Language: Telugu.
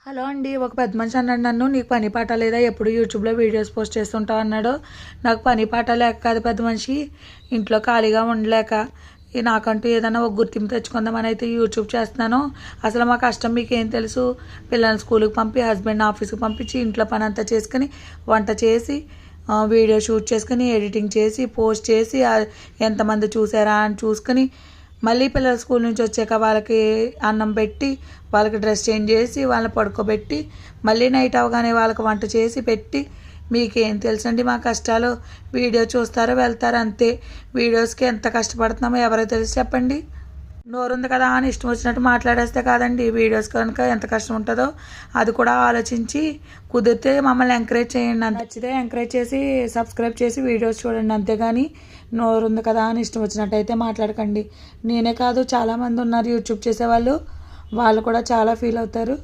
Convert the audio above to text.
హలో అండి. ఒక పెద్ద మనిషి అన్నాడు నన్ను, నీకు పని పాట లేదా, ఎప్పుడు యూట్యూబ్లో వీడియోస్ పోస్ట్ చేస్తుంటావు అన్నాడు. నాకు పని పాట లేక కాదు పెద్ద మనిషి, ఇంట్లో ఖాళీగా ఉండలేక నాకంటూ ఏదైనా ఒక గుర్తింపు తెచ్చుకుందామని అయితే యూట్యూబ్ చేస్తున్నాను. అసలు మా కష్టం మీకు ఏం తెలుసు? పిల్లల్ని స్కూల్కి పంపి, హస్బెండ్ ఆఫీస్కి పంపించి, ఇంట్లో పని అంతా చేసుకుని, వంట చేసి, వీడియో షూట్ చేసుకుని, ఎడిటింగ్ చేసి, పోస్ట్ చేసి, ఎంతమంది చూసారా అని చూసుకుని, మళ్ళీ పిల్లలు స్కూల్ నుంచి వచ్చాక వాళ్ళకి అన్నం పెట్టి, వాళ్ళకి డ్రెస్ చేంజ్ చేసి, వాళ్ళని పడుకోబెట్టి, మళ్ళీ నైట్ అవగానే వాళ్ళకి వంట చేసి పెట్టి, మీకేం తెలుసండి మా కష్టాలు? వీడియో చూస్తారో వెళ్తారు అంతే. వీడియోస్కి ఎంత కష్టపడుతున్నామో ఎవరికి తెలుసు చెప్పండి? నోరుంది కదా అని ఇష్టం వచ్చినట్టు మాట్లాడేస్తే కాదండి. వీడియోస్ కనుక ఎంత కష్టం ఉంటుందో అది కూడా ఆలోచించి కుదిరితే మమ్మల్ని ఎంకరేజ్ చేయండి. నచ్చితే ఎంకరేజ్ చేసి సబ్స్క్రైబ్ చేసి వీడియోస్ చూడండి. అంతేగాని నోరుంది కదా అని ఇష్టం వచ్చినట్టు అయితే మాట్లాడకండి. నేనే కాదు, చాలామంది ఉన్నారు యూట్యూబ్ చేసేవాళ్ళు, వాళ్ళు కూడా చాలా ఫీల్ అవుతారు.